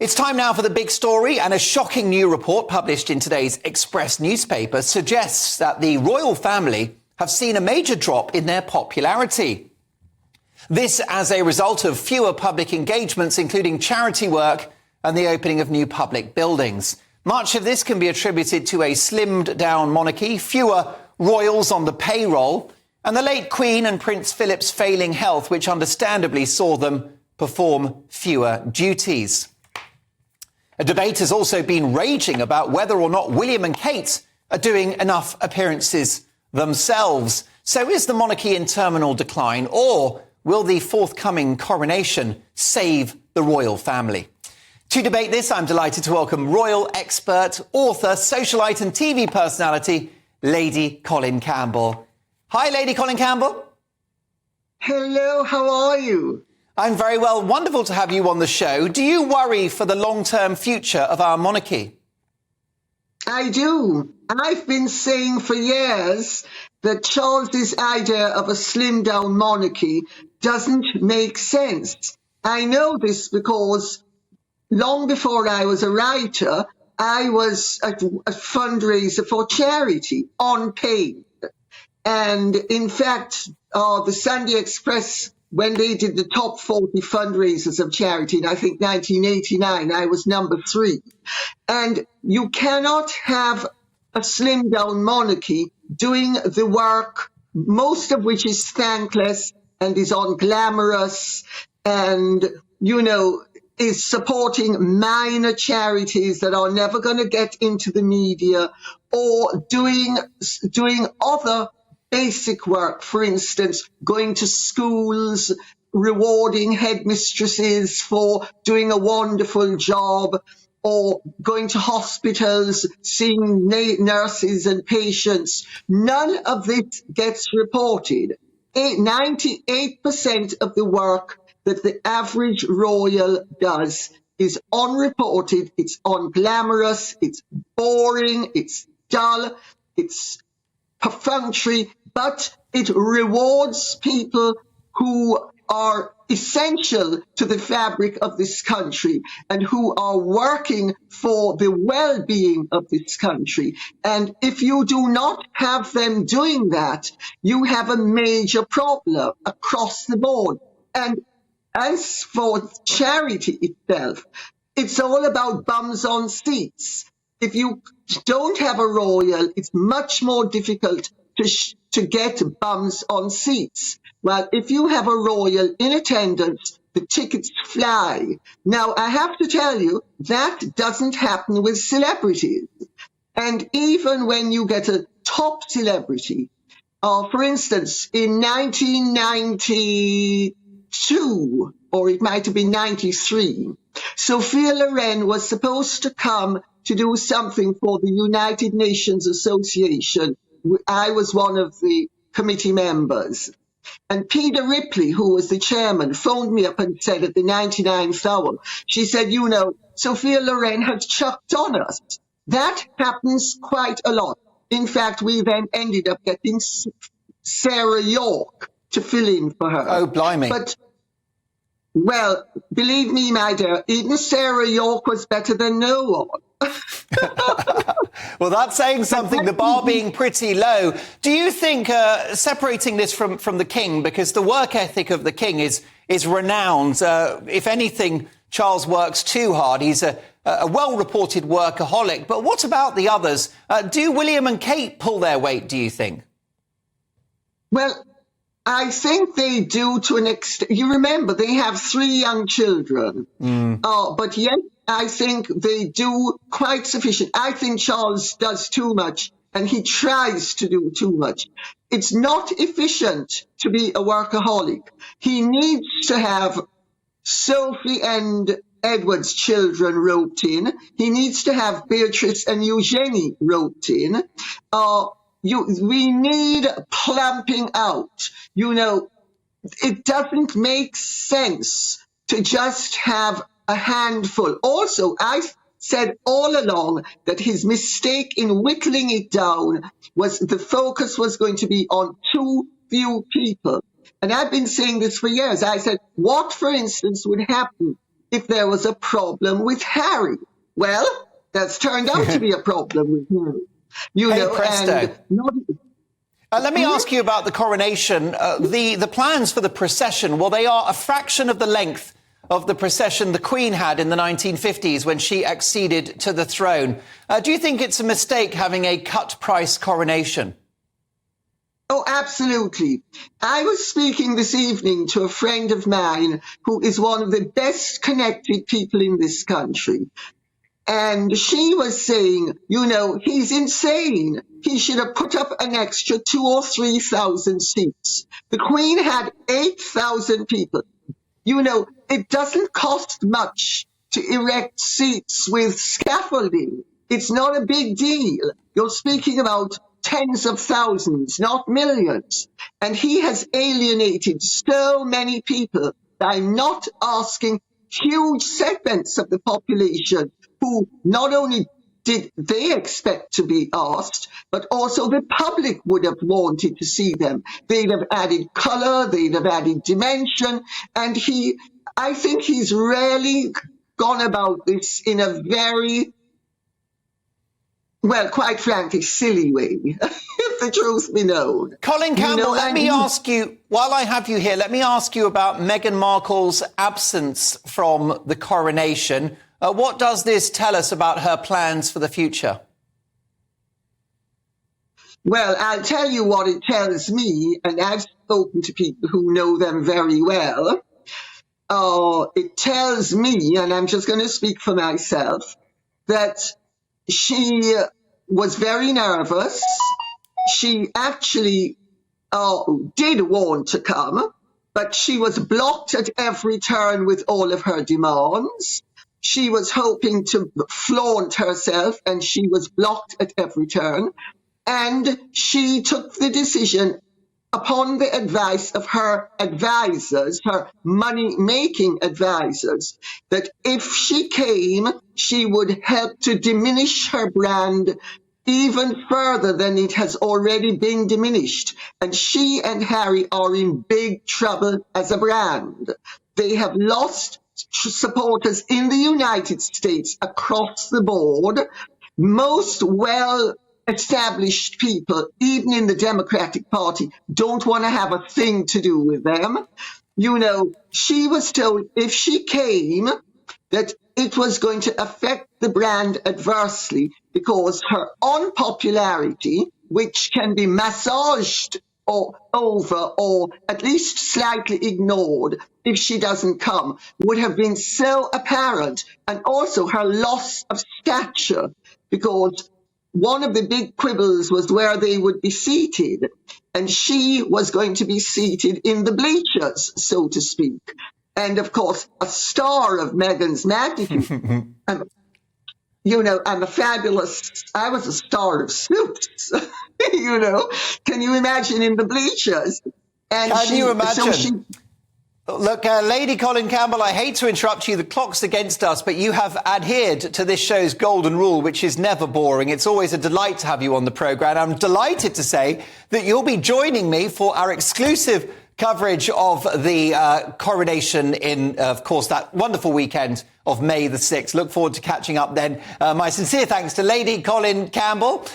It's time now for the big story, and a shocking new report published in today's Express newspaper suggests that the royal family have seen a major drop in their popularity. This as a result of fewer public engagements, including charity work and the opening of new public buildings. Much of this can be attributed to a slimmed-down monarchy, fewer royals on the payroll, and the late Queen and Prince Philip's failing health, which understandably saw them perform fewer duties. A debate has also been raging about whether or not William and Kate are doing enough appearances themselves. So is the monarchy in terminal decline, or will the forthcoming coronation save the royal family? To debate this, I'm delighted to welcome royal expert, author, socialite and TV personality, Lady Colin Campbell. Hi, Lady Colin Campbell. Hello, how are you? I'm very well. Wonderful to have you on the show. Do you worry for the long-term future of our monarchy? I do. I've been saying for years that Charles's idea of a slimmed-down monarchy doesn't make sense. I know this because long before I was a writer, I was a fundraiser for charity, unpaid. And in fact, the Sunday Express, when they did the top 40 fundraisers of charity in, I think, 1989, I was number 3. And you cannot have a slimmed-down monarchy doing the work, most of which is thankless and is unglamorous and, is supporting minor charities that are never going to get into the media, or doing other basic work, for instance, going to schools, rewarding headmistresses for doing a wonderful job, or going to hospitals, seeing nurses and patients. None of this gets reported. 98% of the work that the average royal does is unreported, it's unglamorous, it's boring, it's dull, it's perfunctory, but it rewards people who are essential to the fabric of this country and who are working for the well-being of this country. And if you do not have them doing that, you have a major problem across the board. And as for charity itself, it's all about bums on seats. If you don't have a royal, it's much more difficult to get bums on seats. Well, if you have a royal in attendance, the tickets fly. Now, I have to tell you, that doesn't happen with celebrities. And even when you get a top celebrity, for instance, in 1992, or it might have been 93, Sophia Loren was supposed to come to do something for the United Nations Association. I was one of the committee members. And Peter Ripley, who was the chairman, phoned me up and said at the 99th hour, she said, Sophia Loren has chucked on us. That happens quite a lot. In fact, we then ended up getting Sarah York to fill in for her. Oh, blimey. But, well, believe me, my dear, even Sarah York was better than no one. Well, that's saying something, the bar being pretty low. Do you think, separating this from the King, because the work ethic of the King is renowned, if anything, Charles works too hard. He's a well-reported workaholic. But what about the others? Do William and Kate pull their weight, do you think? Well, I think they do to an extent. You remember, they have 3 young children. But yet, I think they do quite sufficient. I think Charles does too much, and he tries to do too much. It's not efficient to be a workaholic. He needs to have Sophie and Edward's children roped in. He needs to have Beatrice and Eugenie roped in. We need plumping out. It doesn't make sense to just have a handful. Also, I've said all along that his mistake in whittling it down was the focus was going to be on too few people. And I've been saying this for years. I said, what, for instance, would happen if there was a problem with Harry. Well, that's turned out to be a problem with Harry. Hey, presto. And not. Let me ask you about the coronation. The plans for the procession, well, they are a fraction of the length of the procession the Queen had in the 1950s when she acceded to the throne. Do you think it's a mistake having a cut-price coronation? Oh, absolutely. I was speaking this evening to a friend of mine who is one of the best connected people in this country. And she was saying, he's insane. He should have put up an extra 2,000 or 3,000 seats. The Queen had 8,000 people. It doesn't cost much to erect seats with scaffolding. It's not a big deal. You're speaking about tens of thousands, not millions. And he has alienated so many people by not asking huge segments of the population who not only did they expect to be asked, but also the public would have wanted to see them. They'd have added color, they'd have added dimension, and I think he's really gone about this in a very, well, quite frankly, silly way, if the truth be known. Colin Campbell, let me ask you, while I have you here, let me ask you about Meghan Markle's absence from the coronation. What does this tell us about her plans for the future? Well, I'll tell you what it tells me, and I've spoken to people who know them very well. It tells me, and I'm just going to speak for myself, that she was very nervous. She actually did want to come, but she was blocked at every turn with all of her demands. She was hoping to flaunt herself, and she was blocked at every turn. And she took the decision upon the advice of her advisors, her money-making advisors, that if she came, she would help to diminish her brand even further than it has already been diminished. And she and Harry are in big trouble as a brand. They have lost supporters in the United States across the board. Most well-established people, even in the Democratic Party, don't want to have a thing to do with them. She was told if she came that it was going to affect the brand adversely because her unpopularity, which can be massaged or over or at least slightly ignored if she doesn't come, would have been so apparent. And also her loss of stature, because one of the big quibbles was where they would be seated, and she was going to be seated in the bleachers, so to speak. And of course, a star of Meghan's magnitude. I'm a fabulous, I was a star of Suits, Can you imagine in the bleachers? And Can you imagine? Look, Lady Colin Campbell, I hate to interrupt you. The clock's against us, but you have adhered to this show's golden rule, which is never boring. It's always a delight to have you on the programme. I'm delighted to say that you'll be joining me for our exclusive coverage of the coronation in, of course, that wonderful weekend of May the 6th. Look forward to catching up then. My sincere thanks to Lady Colin Campbell.